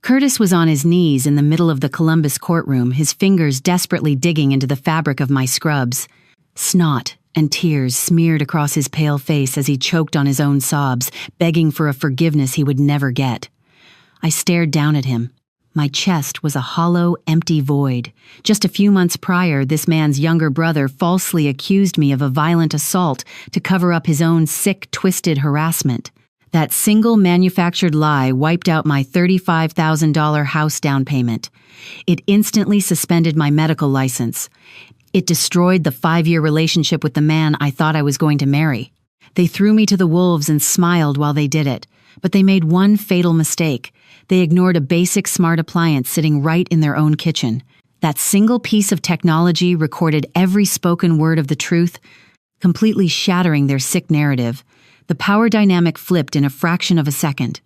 Curtis was on his knees in the middle of the Columbus courtroom, his fingers desperately digging into the fabric of my scrubs. Snot and tears smeared across his pale face as he choked on his own sobs, begging for a forgiveness he would never get. I stared down at him. My chest was a hollow, empty void. Just a few months prior, this man's younger brother falsely accused me of a violent assault to cover up his own sick, twisted harassment. That single manufactured lie wiped out my $35,000 house down payment. It instantly suspended my medical license. It destroyed the 5-year relationship with the man I thought I was going to marry. They threw me to the wolves and smiled while they did it, but they made one fatal mistake. They ignored a basic smart appliance sitting right in their own kitchen. That single piece of technology recorded every spoken word of the truth, completely shattering their sick narrative. The power dynamic flipped in a fraction of a second.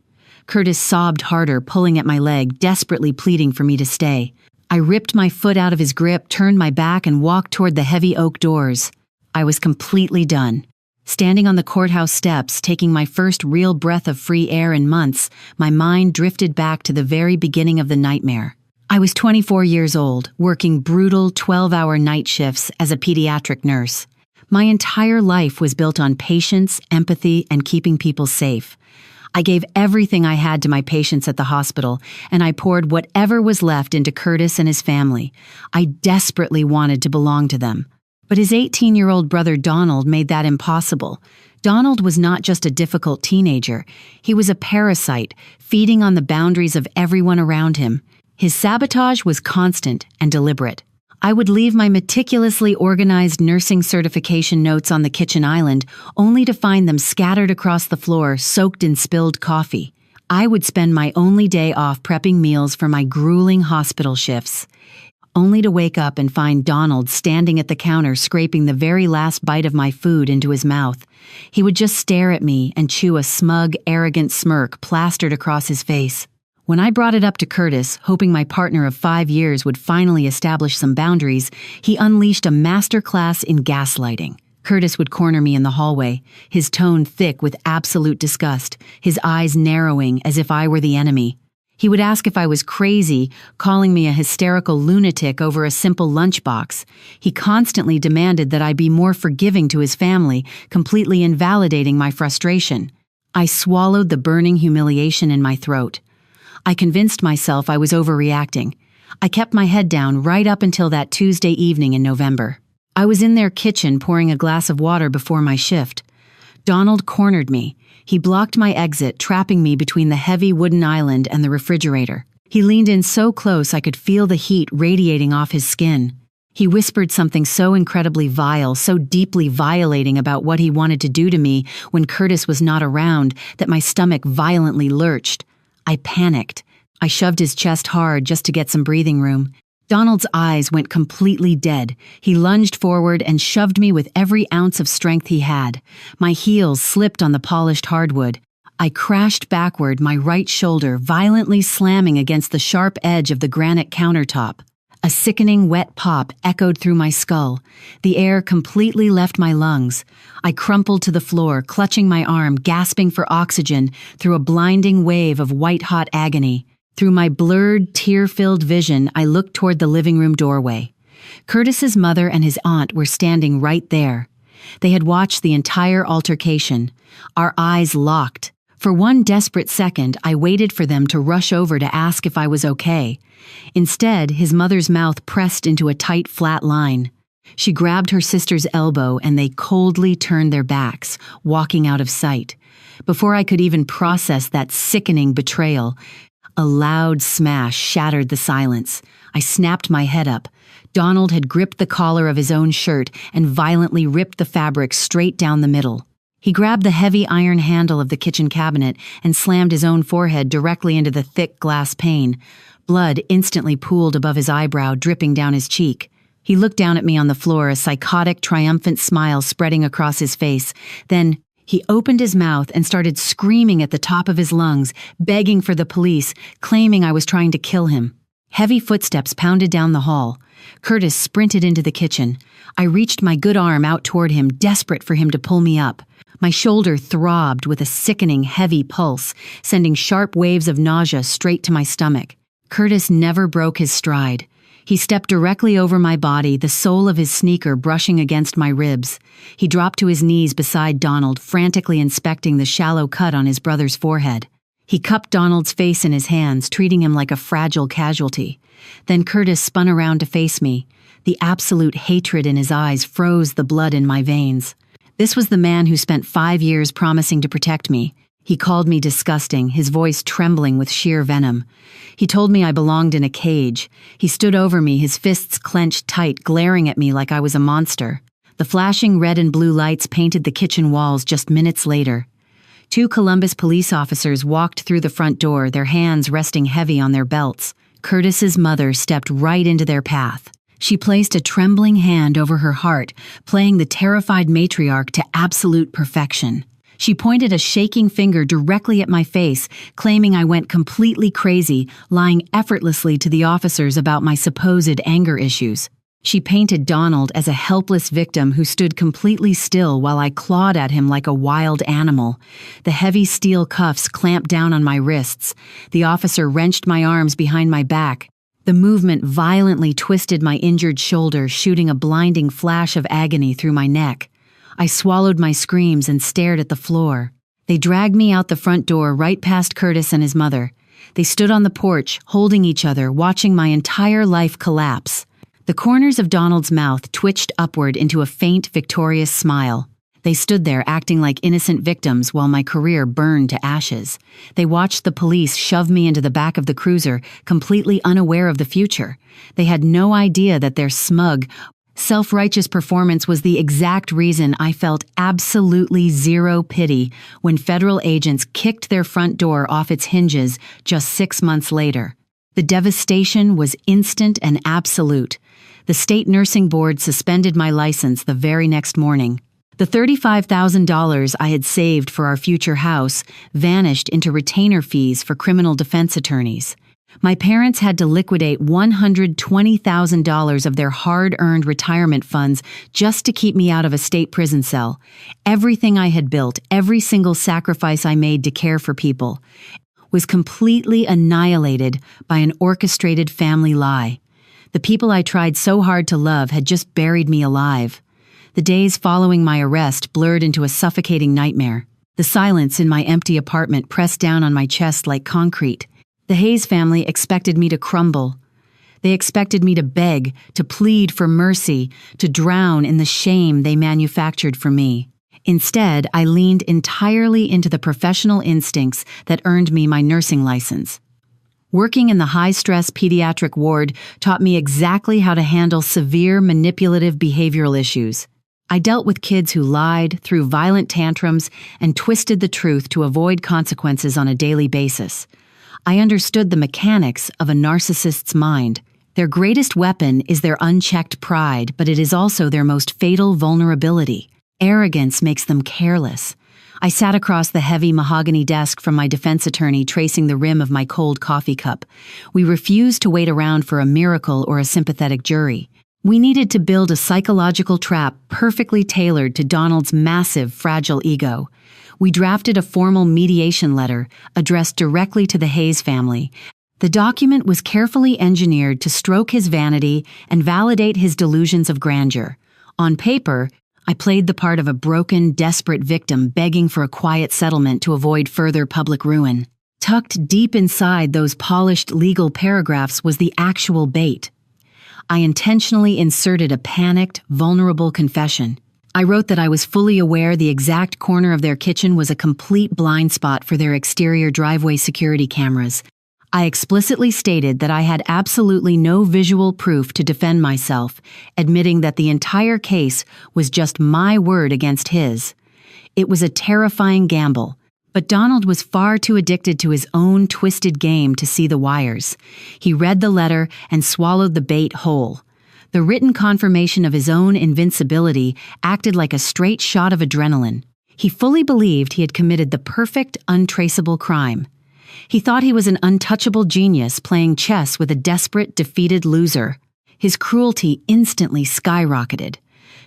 Curtis sobbed harder, pulling at my leg, desperately pleading for me to stay. I ripped my foot out of his grip, turned my back, and walked toward the heavy oak doors. I was completely done. Standing on the courthouse steps, taking my first real breath of free air in months, my mind drifted back to the very beginning of the nightmare. I was 24 years old, working brutal 12-hour night shifts as a pediatric nurse. My entire life was built on patience, empathy, and keeping people safe. I gave everything I had to my patients at the hospital, and I poured whatever was left into Curtis and his family. I desperately wanted to belong to them. But his 18-year-old brother Donald made that impossible. Donald was not just a difficult teenager. He was a parasite, feeding on the boundaries of everyone around him. His sabotage was constant and deliberate. I would leave my meticulously organized nursing certification notes on the kitchen island, only to find them scattered across the floor, soaked in spilled coffee. I would spend my only day off prepping meals for my grueling hospital shifts, only to wake up and find Donald standing at the counter scraping the very last bite of my food into his mouth. He would just stare at me and chew a smug, arrogant smirk plastered across his face. When I brought it up to Curtis, hoping my partner of 5 years would finally establish some boundaries, he unleashed a masterclass in gaslighting. Curtis would corner me in the hallway, his tone thick with absolute disgust, his eyes narrowing as if I were the enemy. He would ask if I was crazy, calling me a hysterical lunatic over a simple lunchbox. He constantly demanded that I be more forgiving to his family, completely invalidating my frustration. I swallowed the burning humiliation in my throat. I convinced myself I was overreacting. I kept my head down right up until that Tuesday evening in November. I was in their kitchen pouring a glass of water before my shift. Donald cornered me. He blocked my exit, trapping me between the heavy wooden island and the refrigerator. He leaned in so close I could feel the heat radiating off his skin. He whispered something so incredibly vile, so deeply violating about what he wanted to do to me when Curtis was not around, that my stomach violently lurched. I panicked. I shoved his chest hard just to get some breathing room. Donald's eyes went completely dead. He lunged forward and shoved me with every ounce of strength he had. My heels slipped on the polished hardwood. I crashed backward, my right shoulder violently slamming against the sharp edge of the granite countertop. A sickening wet pop echoed through my skull. The air completely left my lungs. I crumpled to the floor, clutching my arm, gasping for oxygen through a blinding wave of white-hot agony. Through my blurred, tear-filled vision, I looked toward the living room doorway. Curtis's mother and his aunt were standing right there. They had watched the entire altercation. Our eyes locked. For one desperate second, I waited for them to rush over to ask if I was okay. Instead, his mother's mouth pressed into a tight, flat line. She grabbed her sister's elbow and they coldly turned their backs, walking out of sight. Before I could even process that sickening betrayal, a loud smash shattered the silence. I snapped my head up. Donald had gripped the collar of his own shirt and violently ripped the fabric straight down the middle. He grabbed the heavy iron handle of the kitchen cabinet and slammed his own forehead directly into the thick glass pane. Blood instantly pooled above his eyebrow, dripping down his cheek. He looked down at me on the floor, a psychotic, triumphant smile spreading across his face. Then he opened his mouth and started screaming at the top of his lungs, begging for the police, claiming I was trying to kill him. Heavy footsteps pounded down the hall. Curtis sprinted into the kitchen. I reached my good arm out toward him, desperate for him to pull me up. My shoulder throbbed with a sickening, heavy pulse, sending sharp waves of nausea straight to my stomach. Curtis never broke his stride. He stepped directly over my body, the sole of his sneaker brushing against my ribs. He dropped to his knees beside Donald, frantically inspecting the shallow cut on his brother's forehead. He cupped Donald's face in his hands, treating him like a fragile casualty. Then Curtis spun around to face me. The absolute hatred in his eyes froze the blood in my veins. This was the man who spent 5 years promising to protect me. He called me disgusting, his voice trembling with sheer venom. He told me I belonged in a cage. He stood over me, his fists clenched tight, glaring at me like I was a monster. The flashing red and blue lights painted the kitchen walls just minutes later. 2 Columbus police officers walked through the front door, their hands resting heavy on their belts. Curtis's mother stepped right into their path. She placed a trembling hand over her heart, playing the terrified matriarch to absolute perfection. She pointed a shaking finger directly at my face, claiming I went completely crazy, lying effortlessly to the officers about my supposed anger issues. She painted Donald as a helpless victim who stood completely still while I clawed at him like a wild animal. The heavy steel cuffs clamped down on my wrists. The officer wrenched my arms behind my back. The movement violently twisted my injured shoulder, shooting a blinding flash of agony through my neck. I swallowed my screams and stared at the floor. They dragged me out the front door right past Curtis and his mother. They stood on the porch, holding each other, watching my entire life collapse. The corners of Donald's mouth twitched upward into a faint, victorious smile. They stood there acting like innocent victims while my career burned to ashes. They watched the police shove me into the back of the cruiser, completely unaware of the future. They had no idea that their smug, self-righteous performance was the exact reason I felt absolutely zero pity when federal agents kicked their front door off its hinges just 6 months later. The devastation was instant and absolute. The state nursing board suspended my license the very next morning. The $35,000 I had saved for our future house vanished into retainer fees for criminal defense attorneys. My parents had to liquidate $120,000 of their hard-earned retirement funds just to keep me out of a state prison cell. Everything I had built, every single sacrifice I made to care for people, was completely annihilated by an orchestrated family lie. The people I tried so hard to love had just buried me alive. The days following my arrest blurred into a suffocating nightmare. The silence in my empty apartment pressed down on my chest like concrete. The Hayes family expected me to crumble. They expected me to beg, to plead for mercy, to drown in the shame they manufactured for me. Instead, I leaned entirely into the professional instincts that earned me my nursing license. Working in the high-stress pediatric ward taught me exactly how to handle severe manipulative behavioral issues. I dealt with kids who lied, threw violent tantrums, and twisted the truth to avoid consequences on a daily basis. I understood the mechanics of a narcissist's mind. Their greatest weapon is their unchecked pride, but it is also their most fatal vulnerability. Arrogance makes them careless. I sat across the heavy mahogany desk from my defense attorney, tracing the rim of my cold coffee cup. We refused to wait around for a miracle or a sympathetic jury. We needed to build a psychological trap perfectly tailored to Donald's massive, fragile ego. We drafted a formal mediation letter addressed directly to the Hayes family. The document was carefully engineered to stroke his vanity and validate his delusions of grandeur. On paper, I played the part of a broken, desperate victim begging for a quiet settlement to avoid further public ruin. Tucked deep inside those polished legal paragraphs was the actual bait. I intentionally inserted a panicked, vulnerable confession. I wrote that I was fully aware the exact corner of their kitchen was a complete blind spot for their exterior driveway security cameras. I explicitly stated that I had absolutely no visual proof to defend myself, admitting that the entire case was just my word against his. It was a terrifying gamble, but Donald was far too addicted to his own twisted game to see the wires. He read the letter and swallowed the bait whole. The written confirmation of his own invincibility acted like a straight shot of adrenaline. He fully believed he had committed the perfect, untraceable crime. He thought he was an untouchable genius playing chess with a desperate, defeated loser. His cruelty instantly skyrocketed.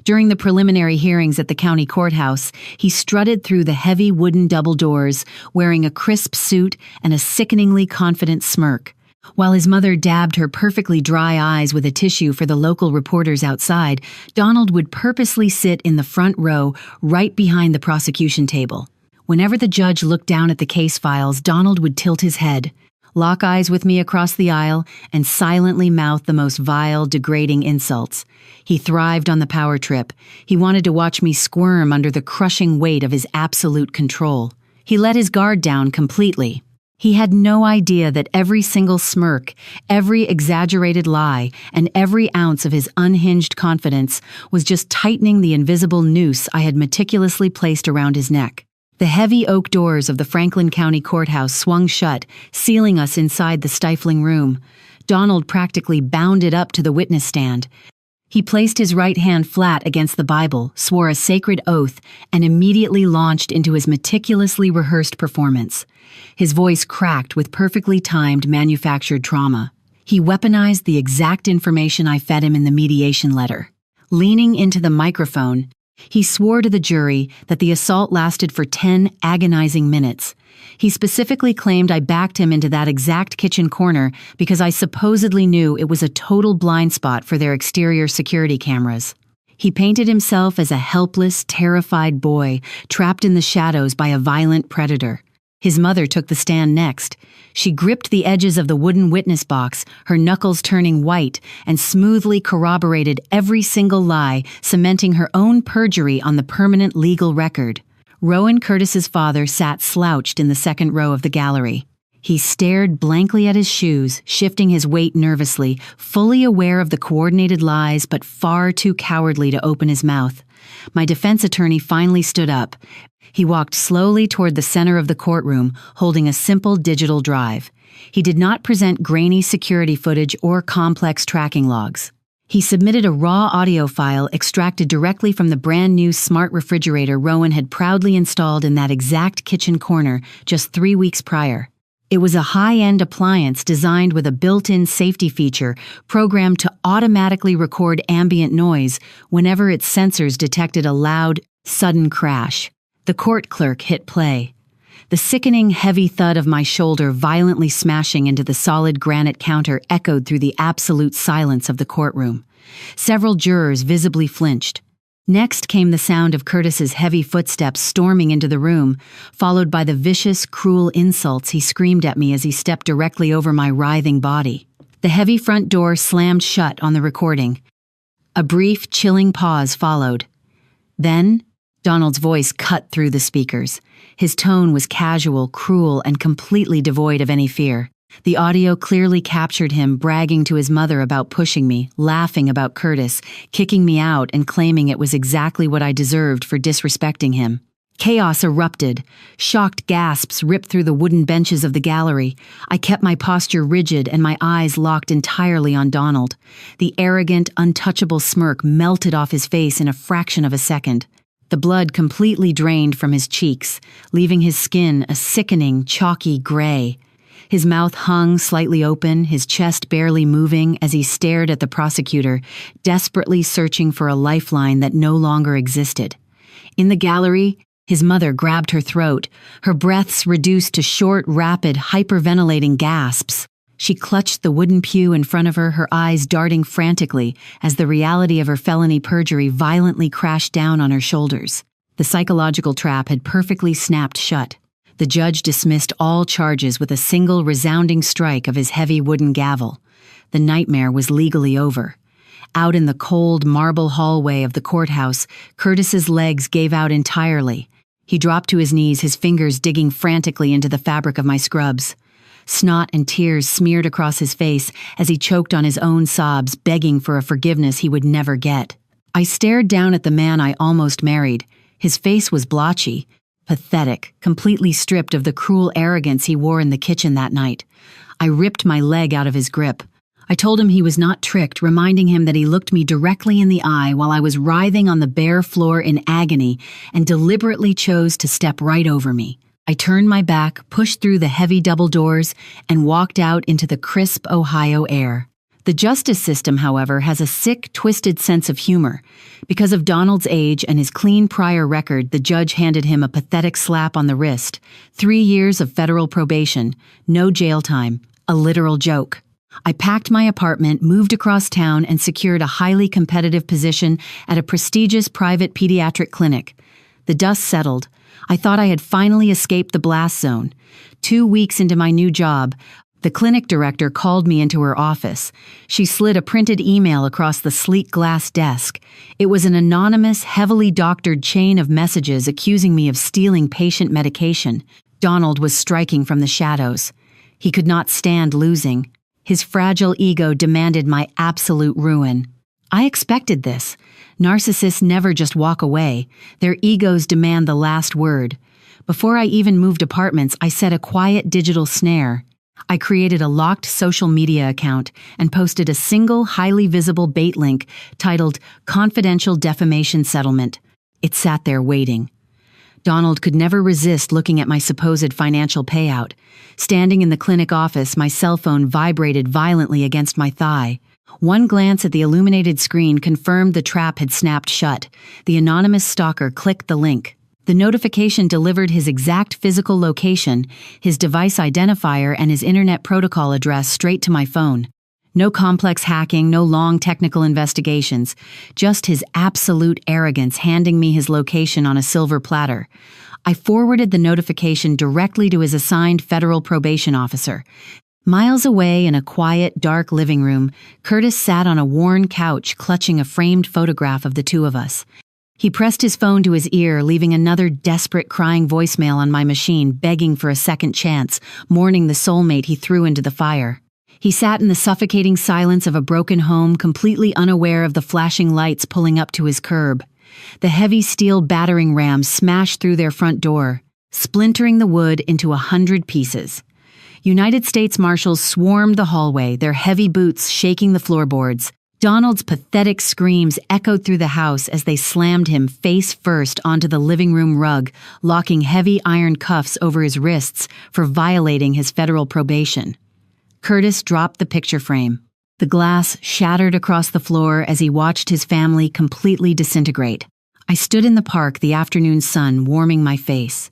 During the preliminary hearings at the county courthouse, he strutted through the heavy wooden double doors, wearing a crisp suit and a sickeningly confident smirk. While his mother dabbed her perfectly dry eyes with a tissue for the local reporters outside, Donald would purposely sit in the front row, right behind the prosecution table. Whenever the judge looked down at the case files, Donald would tilt his head, lock eyes with me across the aisle, and silently mouth the most vile, degrading insults. He thrived on the power trip. He wanted to watch me squirm under the crushing weight of his absolute control. He let his guard down completely. He had no idea that every single smirk, every exaggerated lie, and every ounce of his unhinged confidence was just tightening the invisible noose I had meticulously placed around his neck. The heavy oak doors of the Franklin County Courthouse swung shut, sealing us inside the stifling room. Donald practically bounded up to the witness stand. He placed his right hand flat against the Bible, swore a sacred oath, and immediately launched into his meticulously rehearsed performance. His voice cracked with perfectly timed manufactured trauma. He weaponized the exact information I fed him in the mediation letter. Leaning into the microphone, he swore to the jury that the assault lasted for 10 agonizing minutes. He specifically claimed I backed him into that exact kitchen corner because I supposedly knew it was a total blind spot for their exterior security cameras. He painted himself as a helpless, terrified boy trapped in the shadows by a violent predator. His mother took the stand next. She gripped the edges of the wooden witness box, her knuckles turning white, and smoothly corroborated every single lie, cementing her own perjury on the permanent legal record. Rowan Curtis's father sat slouched in the second row of the gallery. He stared blankly at his shoes, shifting his weight nervously, fully aware of the coordinated lies but far too cowardly to open his mouth. My defense attorney finally stood up. He walked slowly toward the center of the courtroom, holding a simple digital drive. He did not present grainy security footage or complex tracking logs. He submitted a raw audio file extracted directly from the brand-new smart refrigerator Rowan had proudly installed in that exact kitchen corner just 3 weeks prior. It was a high-end appliance designed with a built-in safety feature programmed to automatically record ambient noise whenever its sensors detected a loud, sudden crash. The court clerk hit play. The sickening, heavy thud of my shoulder violently smashing into the solid granite counter echoed through the absolute silence of the courtroom. Several jurors visibly flinched. Next came the sound of Curtis's heavy footsteps storming into the room, followed by the vicious, cruel insults he screamed at me as he stepped directly over my writhing body. The heavy front door slammed shut on the recording. A brief, chilling pause followed. Then, Donald's voice cut through the speakers. His tone was casual, cruel, and completely devoid of any fear. The audio clearly captured him bragging to his mother about pushing me, laughing about Curtis, kicking me out, and claiming it was exactly what I deserved for disrespecting him. Chaos erupted. Shocked gasps ripped through the wooden benches of the gallery. I kept my posture rigid and my eyes locked entirely on Donald. The arrogant, untouchable smirk melted off his face in a fraction of a second. The blood completely drained from his cheeks, leaving his skin a sickening, chalky gray. His mouth hung slightly open, his chest barely moving as he stared at the prosecutor, desperately searching for a lifeline that no longer existed. In the gallery, his mother grabbed her throat, her breaths reduced to short, rapid, hyperventilating gasps. She clutched the wooden pew in front of her, her eyes darting frantically as the reality of her felony perjury violently crashed down on her shoulders. The psychological trap had perfectly snapped shut. The judge dismissed all charges with a single resounding strike of his heavy wooden gavel. The nightmare was legally over. Out in the cold marble hallway of the courthouse, Curtis's legs gave out entirely. He dropped to his knees, his fingers digging frantically into the fabric of my scrubs. Snot and tears smeared across his face as he choked on his own sobs, begging for a forgiveness he would never get. I stared down at the man I almost married. His face was blotchy, pathetic, completely stripped of the cruel arrogance he wore in the kitchen that night. I ripped my leg out of his grip. I told him he was not tricked, reminding him that he looked me directly in the eye while I was writhing on the bare floor in agony and deliberately chose to step right over me. I turned my back, pushed through the heavy double doors, and walked out into the crisp Ohio air. The justice system, however, has a sick, twisted sense of humor. Because of Donald's age and his clean prior record, the judge handed him a pathetic slap on the wrist. 3 years of federal probation, no jail time, a literal joke. I packed my apartment, moved across town, and secured a highly competitive position at a prestigious private pediatric clinic. The dust settled. I thought I had finally escaped the blast zone. 2 weeks into my new job, the clinic director called me into her office. She slid a printed email across the sleek glass desk. It was an anonymous, heavily doctored chain of messages accusing me of stealing patient medication. Donald was striking from the shadows. He could not stand losing. His fragile ego demanded my absolute ruin. I expected this. Narcissists never just walk away. Their egos demand the last word. Before I even moved apartments, I set a quiet digital snare. I created a locked social media account and posted a single, highly visible bait link titled Confidential Defamation Settlement. It sat there waiting. Donald could never resist looking at my supposed financial payout. Standing in the clinic office, my cell phone vibrated violently against my thigh. One glance at the illuminated screen confirmed the trap had snapped shut. The anonymous stalker clicked the link. The notification delivered his exact physical location, his device identifier, and his internet protocol address straight to my phone. No complex hacking, no long technical investigations, just his absolute arrogance handing me his location on a silver platter. I forwarded the notification directly to his assigned federal probation officer. Miles away in a quiet, dark living room, Curtis sat on a worn couch clutching a framed photograph of the two of us. He pressed his phone to his ear, leaving another desperate crying voicemail on my machine, begging for a second chance, mourning the soulmate he threw into the fire. He sat in the suffocating silence of a broken home, completely unaware of the flashing lights pulling up to his curb. The heavy steel battering rams smashed through their front door, splintering the wood into 100 pieces. United States Marshals swarmed the hallway, their heavy boots shaking the floorboards. Donald's pathetic screams echoed through the house as they slammed him face first onto the living room rug, locking heavy iron cuffs over his wrists for violating his federal probation. Curtis dropped the picture frame. The glass shattered across the floor as he watched his family completely disintegrate. I stood in the park, the afternoon sun warming my face.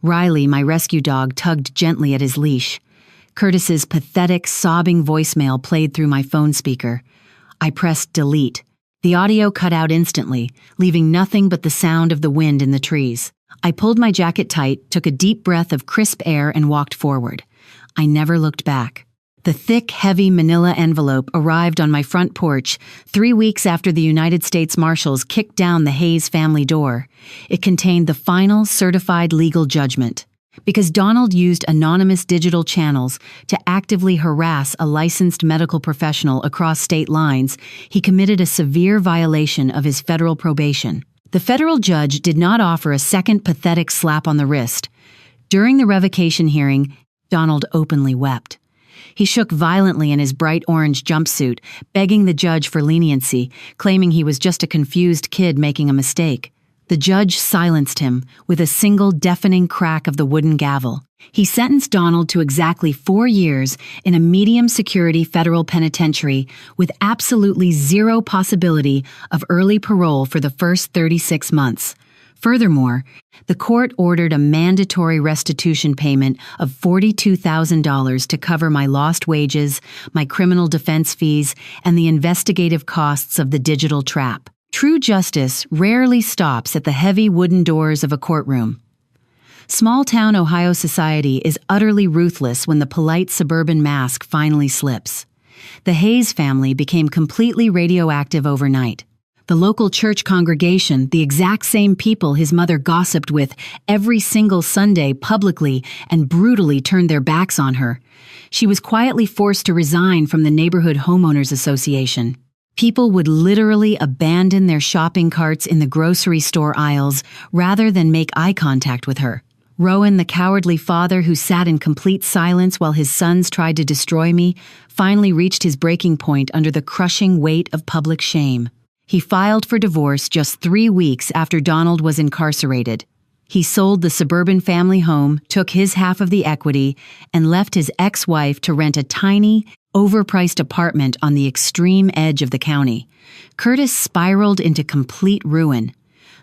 Riley, my rescue dog, tugged gently at his leash. Curtis's pathetic, sobbing voicemail played through my phone speaker. I pressed delete. The audio cut out instantly, leaving nothing but the sound of the wind in the trees. I pulled my jacket tight, took a deep breath of crisp air, and walked forward. I never looked back. The thick, heavy manila envelope arrived on my front porch 3 weeks after the United States Marshals kicked down the Hayes family door. It contained the final certified legal judgment. Because Donald used anonymous digital channels to actively harass a licensed medical professional across state lines, he committed a severe violation of his federal probation. The federal judge did not offer a second pathetic slap on the wrist. During the revocation hearing, Donald openly wept. He shook violently in his bright orange jumpsuit, begging the judge for leniency, claiming he was just a confused kid making a mistake. The judge silenced him with a single deafening crack of the wooden gavel. He sentenced Donald to exactly 4 years in a medium-security federal penitentiary with absolutely zero possibility of early parole for the first 36 months. Furthermore, the court ordered a mandatory restitution payment of $42,000 to cover my lost wages, my criminal defense fees, and the investigative costs of the digital trap. True justice rarely stops at the heavy wooden doors of a courtroom. Small-town Ohio society is utterly ruthless when the polite suburban mask finally slips. The Hayes family became completely radioactive overnight. The local church congregation, the exact same people his mother gossiped with every single Sunday publicly and brutally turned their backs on her. She was quietly forced to resign from the neighborhood homeowners association. People would literally abandon their shopping carts in the grocery store aisles rather than make eye contact with her. Rowan, the cowardly father who sat in complete silence while his sons tried to destroy me, finally reached his breaking point under the crushing weight of public shame. He filed for divorce just 3 weeks after Donald was incarcerated. He sold the suburban family home, took his half of the equity, and left his ex-wife to rent a tiny, overpriced apartment on the extreme edge of the county. Curtis spiraled into complete ruin.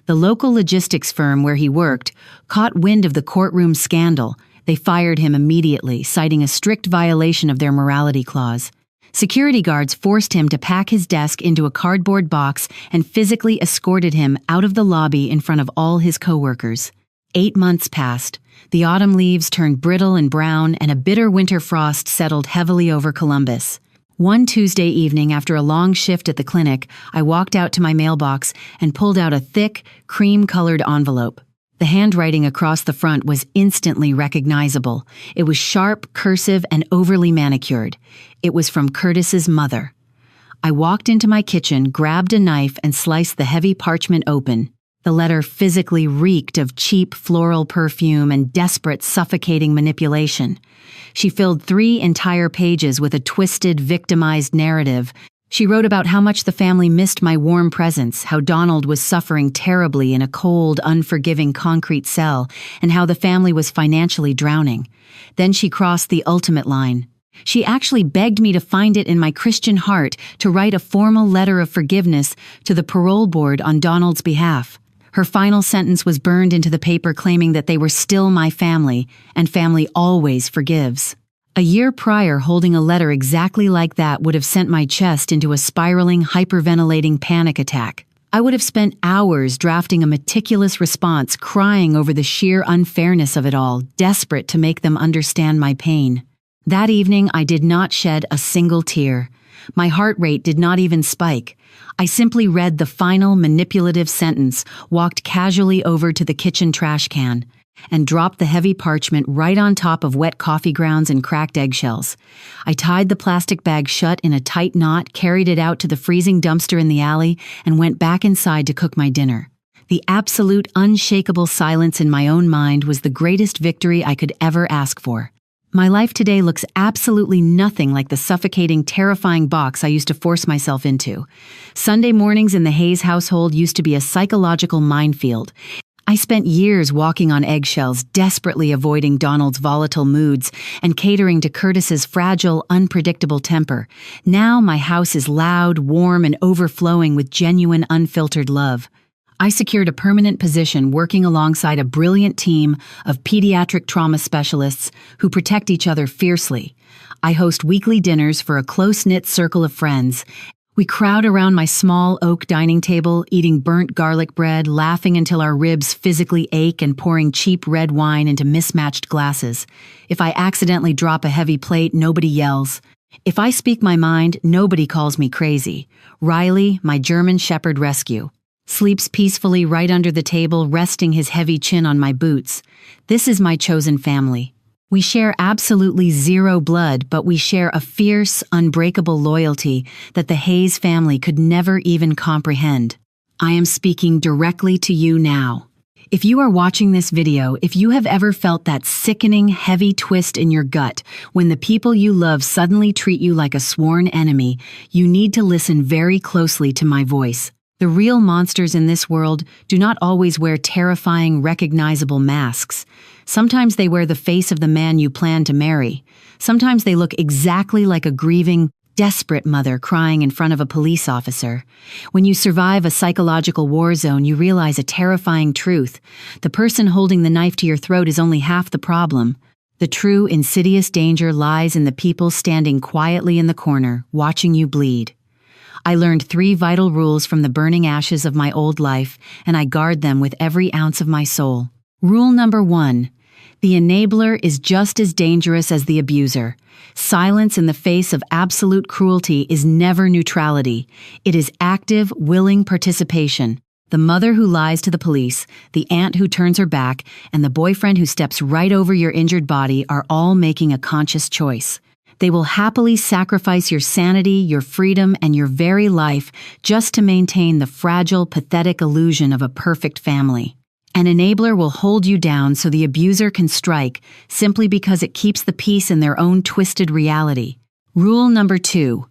The local logistics firm where he worked caught wind of the courtroom scandal. They fired him immediately, citing a strict violation of their morality clause. Security guards forced him to pack his desk into a cardboard box and physically escorted him out of the lobby in front of all his coworkers. 8 months passed. The autumn leaves turned brittle and brown, and a bitter winter frost settled heavily over Columbus. One Tuesday evening, after a long shift at the clinic, I walked out to my mailbox and pulled out a thick, cream-colored envelope. The handwriting across the front was instantly recognizable. It was sharp, cursive, and overly manicured. It was from Curtis's mother. I walked into my kitchen, grabbed a knife, and sliced the heavy parchment open. The letter physically reeked of cheap floral perfume and desperate, suffocating manipulation. She filled 3 entire pages with a twisted, victimized narrative. She wrote about how much the family missed my warm presence, how Donald was suffering terribly in a cold, unforgiving concrete cell, and how the family was financially drowning. Then she crossed the ultimate line. She actually begged me to find it in my Christian heart to write a formal letter of forgiveness to the parole board on Donald's behalf. Her final sentence was burned into the paper, claiming that they were still my family, and family always forgives. A year prior, holding a letter exactly like that would have sent my chest into a spiraling, hyperventilating panic attack. I would have spent hours drafting a meticulous response, crying over the sheer unfairness of it all, desperate to make them understand my pain. That evening, I did not shed a single tear. My heart rate did not even spike. I simply read the final manipulative sentence, walked casually over to the kitchen trash can, and dropped the heavy parchment right on top of wet coffee grounds and cracked eggshells. I tied the plastic bag shut in a tight knot, carried it out to the freezing dumpster in the alley, and went back inside to cook my dinner. The absolute, unshakable silence in my own mind was the greatest victory I could ever ask for. My life today looks absolutely nothing like the suffocating, terrifying box I used to force myself into. Sunday mornings in the Hayes household used to be a psychological minefield. I spent years walking on eggshells, desperately avoiding Donald's volatile moods and catering to Curtis's fragile, unpredictable temper. Now my house is loud, warm, and overflowing with genuine, unfiltered love. I secured a permanent position working alongside a brilliant team of pediatric trauma specialists who protect each other fiercely. I host weekly dinners for a close-knit circle of friends. We crowd around my small oak dining table, eating burnt garlic bread, laughing until our ribs physically ache, and pouring cheap red wine into mismatched glasses. If I accidentally drop a heavy plate, nobody yells. If I speak my mind, nobody calls me crazy. Riley, my German Shepherd rescue, sleeps peacefully right under the table, resting his heavy chin on my boots. This is my chosen family. We share absolutely zero blood, but we share a fierce, unbreakable loyalty that the Hayes family could never even comprehend. I am speaking directly to you now. If you are watching this video, if you have ever felt that sickening, heavy twist in your gut when the people you love suddenly treat you like a sworn enemy, you need to listen very closely to my voice. The real monsters in this world do not always wear terrifying, recognizable masks. Sometimes they wear the face of the man you plan to marry. Sometimes they look exactly like a grieving, desperate mother crying in front of a police officer. When you survive a psychological war zone, you realize a terrifying truth. The person holding the knife to your throat is only half the problem. The true, insidious danger lies in the people standing quietly in the corner, watching you bleed. I learned 3 vital rules from the burning ashes of my old life, and I guard them with every ounce of my soul. Rule number 1. The enabler is just as dangerous as the abuser. Silence in the face of absolute cruelty is never neutrality. It is active, willing participation. The mother who lies to the police, the aunt who turns her back, and the boyfriend who steps right over your injured body are all making a conscious choice. They will happily sacrifice your sanity, your freedom, and your very life just to maintain the fragile, pathetic illusion of a perfect family. An enabler will hold you down so the abuser can strike simply because it keeps the peace in their own twisted reality. Rule number 2.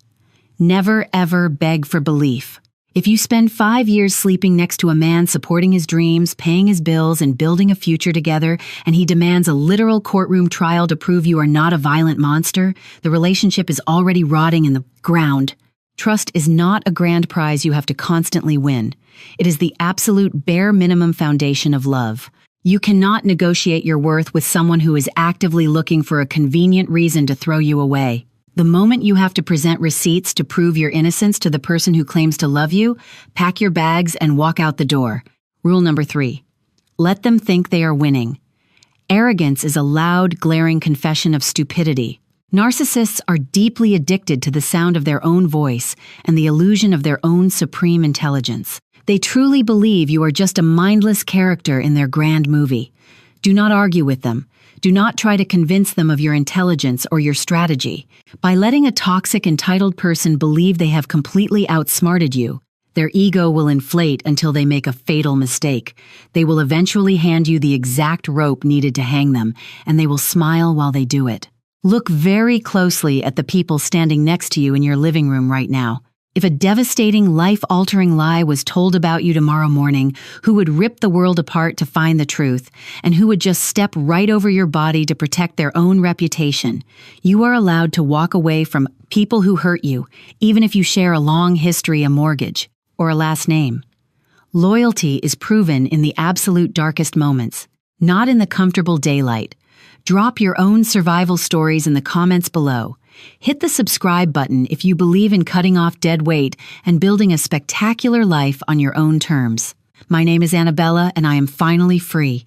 Never ever beg for belief. If you spend 5 years sleeping next to a man supporting his dreams, paying his bills, and building a future together, and he demands a literal courtroom trial to prove you are not a violent monster, the relationship is already rotting in the ground. Trust is not a grand prize you have to constantly win. It is the absolute bare minimum foundation of love. You cannot negotiate your worth with someone who is actively looking for a convenient reason to throw you away. The moment you have to present receipts to prove your innocence to the person who claims to love you, pack your bags and walk out the door. Rule number 3. Let them think they are winning. Arrogance is a loud, glaring confession of stupidity. Narcissists are deeply addicted to the sound of their own voice and the illusion of their own supreme intelligence. They truly believe you are just a mindless character in their grand movie. Do not argue with them. Do not try to convince them of your intelligence or your strategy. By letting a toxic, entitled person believe they have completely outsmarted you, their ego will inflate until they make a fatal mistake. They will eventually hand you the exact rope needed to hang them, and they will smile while they do it. Look very closely at the people standing next to you in your living room right now. If a devastating, life-altering lie was told about you tomorrow morning, who would rip the world apart to find the truth, and who would just step right over your body to protect their own reputation? You are allowed to walk away from people who hurt you, even if you share a long history, a mortgage, or a last name. Loyalty is proven in the absolute darkest moments, not in the comfortable daylight. Drop your own survival stories in the comments below. Hit the subscribe button if you believe in cutting off dead weight and building a spectacular life on your own terms. My name is Annabella, and I am finally free.